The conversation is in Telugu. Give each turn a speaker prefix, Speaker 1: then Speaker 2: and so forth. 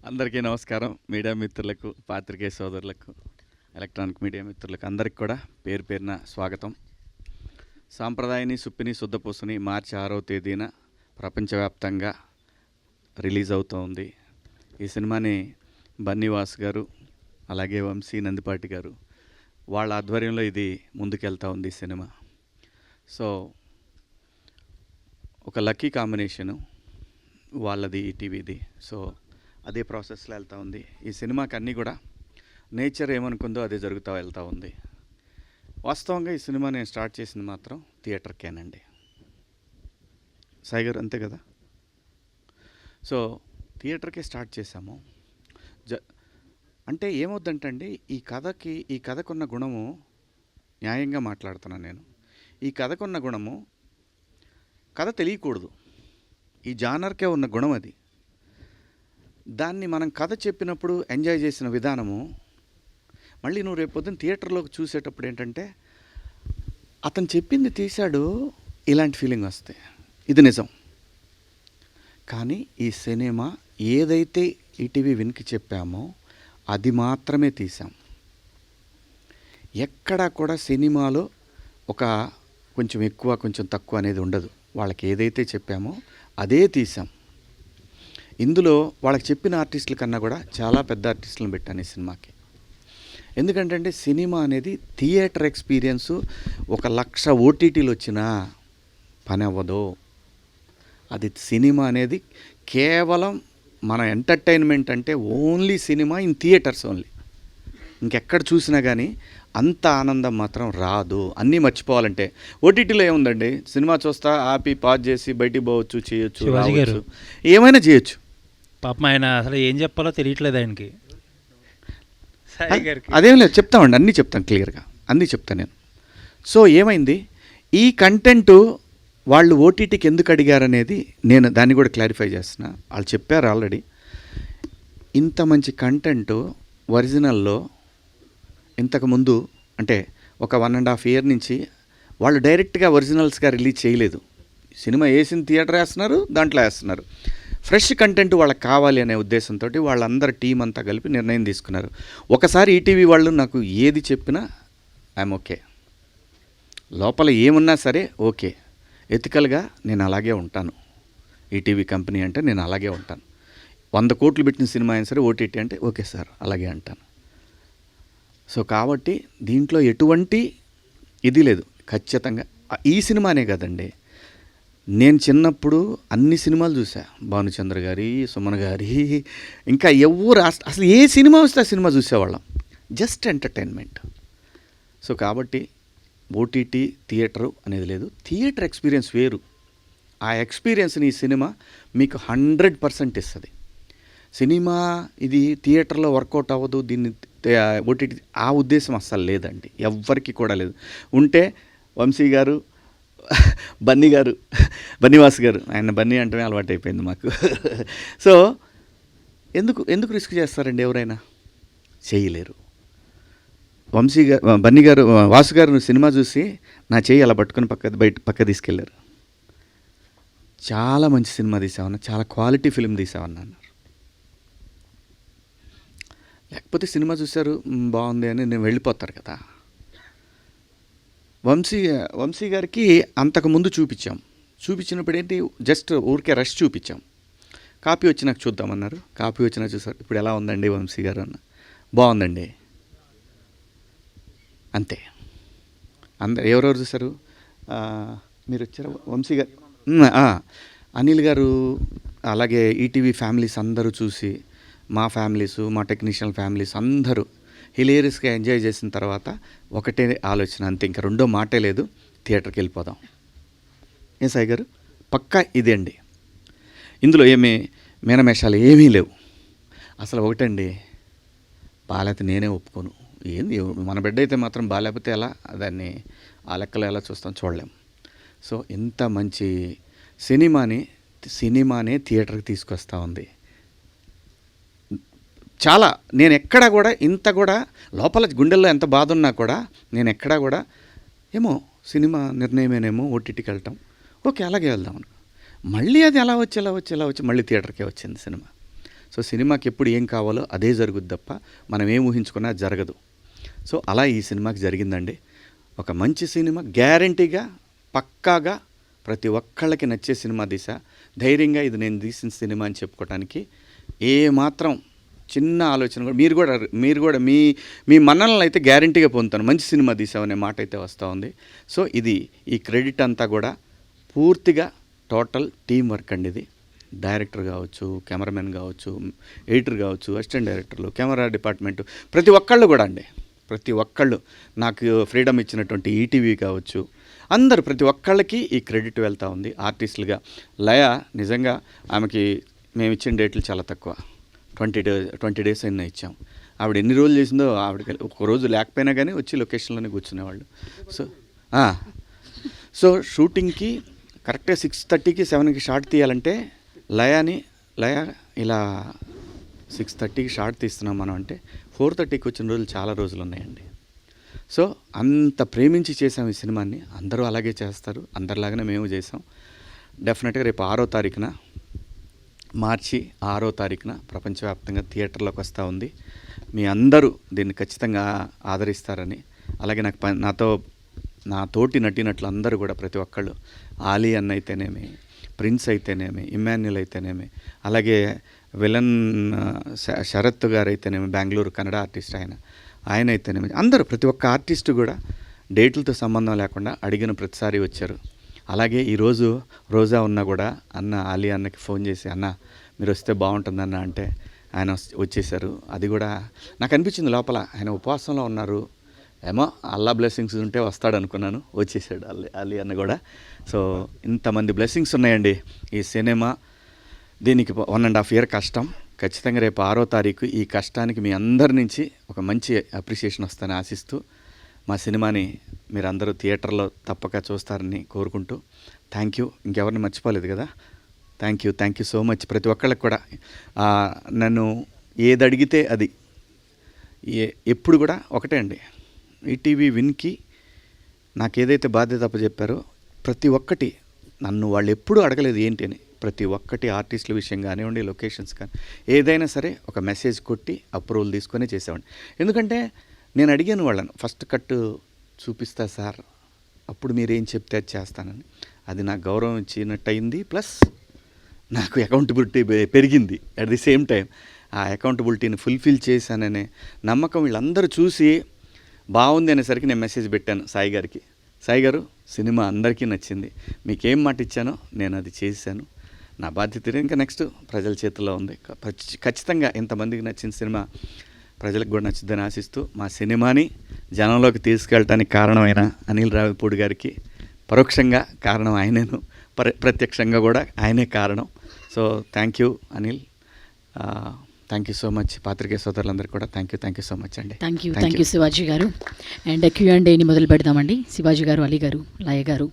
Speaker 1: అందరికీ నమస్కారం. మీడియా మిత్రులకు, పాత్రికేయ సోదరులకు, ఎలక్ట్రానిక్ మీడియా మిత్రులకు అందరికి కూడా పేరు పేరున స్వాగతం. సాంప్రదాయని సుప్పిని శుద్ధపూసని మార్చి 6వ తేదీన ప్రపంచవ్యాప్తంగా రిలీజ్ అవుతోంది. ఈ సినిమాని బన్నీవాస్ గారు అలాగే వంశీ నందిపాటి గారు వాళ్ళ ఆధ్వర్యంలో ఇది ముందుకెళ్తూ ఉంది సినిమా. సో ఒక లక్కీ కాంబినేషను వాళ్ళది ఈటీవీది. సో అదే ప్రాసెస్లో వెళ్తూ ఉంది. ఈ సినిమాకి అన్నీ కూడా నేచర్ ఏమనుకుందో అదే జరుగుతూ వెళ్తూ ఉంది. వాస్తవంగా ఈ సినిమా నేను స్టార్ట్ చేసింది మాత్రం థియేటర్కేనండి. సాయి గారు అంతే కదా. సో థియేటర్కే స్టార్ట్ చేశాము. అంటే ఏమవుద్దంటే ఈ కథకున్న గుణము, న్యాయంగా మాట్లాడుతున్నాను నేను, ఈ కథకున్న గుణము కథ తెలియకూడదు. ఈ జానర్కే ఉన్న గుణం అది. దాన్ని మనం కథ చెప్పినప్పుడు ఎంజాయ్ చేసిన విధానము మళ్ళీ నువ్వు రేపు పొద్దున్న థియేటర్లోకి చూసేటప్పుడు ఏంటంటే అతను చెప్పింది తీశాడు, ఇలాంటి ఫీలింగ్ వస్తాయి. ఇది నిజం. కానీ ఈ సినిమా ఏదైతే ఈటీవీ విన్కి చెప్పామో అది మాత్రమే తీసాం. ఎక్కడా కూడా సినిమాలో ఒక కొంచెం ఎక్కువ కొంచెం తక్కువ అనేది ఉండదు. వాళ్ళకి ఏదైతే చెప్పామో అదే తీసాం. ఇందులో వాళ్ళకి చెప్పిన ఆర్టిస్టుల కన్నా కూడా చాలా పెద్ద ఆర్టిస్టులను పెట్టాను ఈ సినిమాకి. ఎందుకంటే సినిమా అనేది థియేటర్ ఎక్స్పీరియన్సు 1,00,000 ఓటీటీలు వచ్చినా పని అవ్వదు. అది సినిమా అనేది కేవలం మన ఎంటర్టైన్మెంట్ అంటే only cinema in theatres only. ఇంకెక్కడ చూసినా కానీ అంత ఆనందం మాత్రం రాదు. అన్నీ మర్చిపోవాలంటే ఓటీటీలో ఏముందండి, సినిమా చూస్తా ఆపి పాజ్ చేసి బయటికి పోవచ్చు, చేయొచ్చు, రావచ్చు, ఏమైనా చేయొచ్చు.
Speaker 2: పాపం ఆయన అసలు ఏం చెప్పాలో తెలియట్లేదు ఆయనకి.
Speaker 1: అదేం లేదు, చెప్తామండి, అన్నీ చెప్తాను, క్లియర్గా అన్నీ చెప్తాను నేను. సో ఏమైంది, ఈ కంటెంటు వాళ్ళు ఓటీటీకి ఎందుకు అడిగారనేది నేను దాన్ని కూడా క్లారిఫై చేస్తున్నా. వాళ్ళు చెప్పారు ఆల్రెడీ. ఇంత మంచి కంటెంటు ఒరిజినల్లో ఇంతకుముందు అంటే ఒక 1.5 year నుంచి వాళ్ళు డైరెక్ట్గా ఒరిజినల్స్గా రిలీజ్ చేయలేదు. సినిమా వేసిన థియేటర్ వేస్తున్నారు, దాంట్లో వేస్తున్నారు. ఫ్రెష్ కంటెంట్ వాళ్ళకి కావాలి అనే ఉద్దేశంతో వాళ్ళందరూ టీం అంతా కలిపి నిర్ణయం తీసుకున్నారు. ఒకసారి ఈటీవీ వాళ్ళు నాకు ఏది చెప్పినా ఐఎమ్ ఓకే, లోపల ఏమున్నా సరే ఓకే, ఎథికల్గా నేను అలాగే ఉంటాను. ఈటీవీ కంపెనీ అంటే నేను అలాగే ఉంటాను. 100 కోట్లు పెట్టిన సినిమా అయినా సరే ఓటీటీ అంటే ఓకే సార్ అలాగే అంటాను. సో కాబట్టి దీంట్లో ఎటువంటి ఇది లేదు. ఖచ్చితంగా ఈ సినిమానే కదండి, నేను చిన్నప్పుడు అన్ని సినిమాలు చూసా. భానుచంద్ర గారి, సుమన్ గారి, ఇంకా ఎవరు అసలు ఏ సినిమా వస్తే ఆ సినిమా చూసేవాళ్ళం, జస్ట్ ఎంటర్టైన్మెంట్. సో కాబట్టి ఓటీటీ థియేటరు అనేది లేదు. థియేటర్ ఎక్స్పీరియన్స్ వేరు. ఆ ఎక్స్పీరియన్స్ని ఈ సినిమా మీకు 100% ఇస్తుంది. సినిమా ఇది థియేటర్లో వర్కౌట్ అవ్వదు, దీన్ని ఓటీటీ ఆ ఉద్దేశం అస్సలు లేదండి, ఎవ్వరికి కూడా లేదు. ఉంటే వంశీ గారు, బన్నీవాస్ గారు, ఆయన బన్నీ అంటే అలవాటు అయిపోయింది మాకు. సో ఎందుకు రిస్క్ చేస్తారండి, ఎవరైనా చేయలేరు. వంశీ గారు, బన్నీ గారు, వాసు గారు సినిమా చూసి నా చేయి అలా పట్టుకొని పక్క తీసుకెళ్ళారు. చాలా మంచి సినిమా తీసామన్నా, చాలా క్వాలిటీ ఫిలిం తీసామన్నా అన్నారు. లేకపోతే సినిమా చూశారు బాగుంది అని నేను వెళ్ళిపోతారు కదా. వంశీ గారికి అంతకుముందు చూపించినప్పుడు ఏంటి, జస్ట్ ఊరికే రష్ చూపించాం. కాపీ వచ్చి నాకు చూద్దామన్నారు. కాపీ వచ్చినా చూసారు. ఇప్పుడు ఎలా ఉందండి వంశీ గారు అన్న, బాగుందండి అంతే. ఎవరెవరు చూసారు, మీరు వచ్చారు, వంశీ గారు, అనిల్ గారు, అలాగే ఈటీవీ ఫ్యామిలీస్ అందరూ చూసి, మా ఫ్యామిలీసు, మా టెక్నీషియన్ ఫ్యామిలీస్ అందరూ హిలేరియస్గా ఎంజాయ్ చేసిన తర్వాత ఒకటే ఆలోచన, అంతే, ఇంకా రెండో మాటే లేదు, థియేటర్కి వెళ్ళిపోదాం. ఏం సాయి గారు, పక్కా ఇదే అండి. ఇందులో ఏమీ మేనమేషాలు ఏమీ లేవు. అసలు ఒకటండి, బాలేకపోతే నేనే ఒప్పుకోను. ఏంది మన బిడ్డ అయితే మాత్రం బాలేకపోతే ఎలా, దాన్ని ఆ లెక్కలో ఎలా చూస్తాం, చూడలేం. సో ఇంత మంచి సినిమానే థియేటర్కి తీసుకొస్తూ ఉంది. చాలా నేను ఎక్కడా కూడా ఇంత కూడా లోపల గుండెల్లో ఎంత బాధ ఉన్నా కూడా నేను ఎక్కడా కూడా ఏమో సినిమా నిర్ణయమేనేమో ఓటీటీకి వెళ్ళటం, ఓకే అలాగే వెళ్దాం. మళ్ళీ అది ఎలా వచ్చి మళ్ళీ థియేటర్కే వచ్చింది సినిమా. సో సినిమాకి ఎప్పుడు ఏం కావాలో అదే జరుగుద్ది తప్ప మనం ఏం ఊహించుకున్నా జరగదు. సో అలా ఈ సినిమాకి జరిగిందండి. ఒక మంచి సినిమా, గ్యారంటీగా పక్కాగా ప్రతి ఒక్కళ్ళకి నచ్చే సినిమా దిశ. ధైర్యంగా ఇది నేను తీసిన సినిమా అని చెప్పుకోవటానికి ఏ మాత్రం చిన్న ఆలోచన కూడా మీరు కూడా మీ మన్ననలు అయితే గ్యారంటీగా పొందుతాను. మంచి సినిమా తీసామనే మాట అయితే వస్తూ ఉంది. సో ఈ క్రెడిట్ అంతా కూడా పూర్తిగా టోటల్ టీం వర్క్ అండి. ఇది డైరెక్టర్ కావచ్చు, కెమెరామెన్ కావచ్చు, ఎడిటర్ కావచ్చు, అసిస్టెంట్ డైరెక్టర్లు, కెమెరా డిపార్ట్మెంటు, ప్రతి ఒక్కళ్ళు కూడా అండి. ప్రతి ఒక్కళ్ళు నాకు ఫ్రీడమ్ ఇచ్చినటువంటి ఈటీవీ కావచ్చు, అందరూ ప్రతి ఒక్కళ్ళకి ఈ క్రెడిట్ వెళ్తూ ఉంది. ఆర్టిస్టులుగా లయ నిజంగా ఆమెకి మేము ఇచ్చిన డేట్లు చాలా తక్కువ. 20 డేస్ అయినా ఇచ్చాం. ఆవిడ ఎన్ని రోజులు చేసిందో ఆవిడకి ఒక రోజు లేకపోయినా కానీ వచ్చి లొకేషన్లోనే కూర్చునేవాళ్ళు. సో షూటింగ్కి కరెక్ట్గా 6:30కి 7కి షార్ట్ తీయాలంటే లయ ఇలా 6:30కి షార్ట్ తీస్తున్నాం మనం అంటే 4:30కి వచ్చిన రోజులు చాలా రోజులు ఉన్నాయండి. సో అంత ప్రేమించి చేసాం ఈ సినిమాని. అందరూ అలాగే చేస్తారు, అందరిలాగానే మేము చేసాం. డెఫినెట్గా రేపు 6వ తారీఖున, మార్చి 6వ తారీఖున ప్రపంచవ్యాప్తంగా థియేటర్లోకి వస్తూ ఉంది. మీ అందరూ దీన్ని ఖచ్చితంగా ఆదరిస్తారని, అలాగే నా తోటి నటినట్లు అందరూ కూడా ప్రతి ఒక్కళ్ళు, ఆలీ అన్న అయితేనేమి, ప్రిన్స్ అయితేనేమి, ఇమ్మాన్యుల్ అయితేనేమి, అలాగే విలన్ శరత్ గారు అయితేనేమి, బెంగళూరు కన్నడ ఆర్టిస్ట్ ఆయన అయితేనేమి, అందరూ ప్రతి ఒక్క ఆర్టిస్టు కూడా డేట్లతో సంబంధం లేకుండా అడిగిన ప్రతిసారి వచ్చారు. అలాగే ఈరోజు రోజా ఉన్నా కూడా ఆలీ అన్నకి ఫోన్ చేసి, అన్న మీరు వస్తే బాగుంటుందన్న అంటే ఆయన వచ్చేసారు. అది కూడా నాకు అనిపించింది లోపల, ఆయన ఉపవాసంలో ఉన్నారు, ఏమో అల్లా బ్లెస్సింగ్స్ ఉంటే వస్తాడు అనుకున్నాను. వచ్చేసాడు అలీ అన్న కూడా. సో ఇంతమంది బ్లెస్సింగ్స్ ఉన్నాయండి ఈ సినిమా. దీనికి 1.5 year కష్టం. ఖచ్చితంగా రేపు 6వ తారీఖు ఈ కష్టానికి మీ అందరి నుంచి ఒక మంచి అప్రిషియేషన్ వస్తుందని ఆశిస్తూ, మా సినిమాని మీరందరూ థియేటర్లో తప్పక చూస్తారని కోరుకుంటూ, థ్యాంక్ యూ. ఇంకెవరిని మర్చిపోలేదు కదా, థ్యాంక్ యూ సో మచ్. ప్రతి ఒక్కళ్ళకి కూడా నన్ను ఏది అడిగితే అది, ఎప్పుడు కూడా ఒకటే అండి, ఈటీవీ విన్కి నాకు ఏదైతే బాధ్యత అప్పచెప్పారో ప్రతి ఒక్కటి నన్ను వాళ్ళు ఎప్పుడూ అడగలేదు ఏంటి అని. ప్రతి ఒక్కటి ఆర్టిస్టుల విషయం కానివ్వండి, లొకేషన్స్ కానీ ఏదైనా సరే ఒక మెసేజ్ కొట్టి అప్రూవల్ తీసుకొని చేసేవాడిని. ఎందుకంటే నేను అడిగాను వాళ్ళను, ఫస్ట్ కట్ చూపిస్తా సార్, అప్పుడు మీరేం చెప్తే అది చేస్తానని. అది నాకు గౌరవం ఇచ్చినట్టు అయింది, ప్లస్ నాకు అకౌంటబిలిటీ పెరిగింది. అట్ ది సేమ్ టైం ఆ అకౌంటబిలిటీని ఫుల్ఫిల్ చేశాననే నమ్మకం వీళ్ళందరూ చూసి బాగుంది అనేసరికి నేను మెసేజ్ పెట్టాను సాయి గారికి. సాయి గారు, సినిమా అందరికీ నచ్చింది, మీకేం మాట ఇచ్చానో నేను అది చేశాను, నా బాధ్యత ఇంకా నెక్స్ట్ ప్రజల చేతుల్లో ఉంది. ఖచ్చితంగా ఇంతమందికి నచ్చిన సినిమా ప్రజలకు కూడా నచ్చుద్దని ఆశిస్తూ, మా సినిమాని జనంలోకి తీసుకెళ్ళటానికి కారణమైన అనిల్ రావిపూడి గారికి పరోక్షంగా కారణం ఆయనేను, ప్రత్యక్షంగా కూడా ఆయనే కారణం. So thank you Anil, thank you so much. పాత్రికేయ సోదరులందరికీ కూడా థ్యాంక్ యూ సో మచ్ అండి.
Speaker 3: థ్యాంక్ యూ శివాజీ గారు. అండ్ Q&Aని మొదలు పెడదామండి. శివాజీ గారు, అలీ గారు, లయ గారు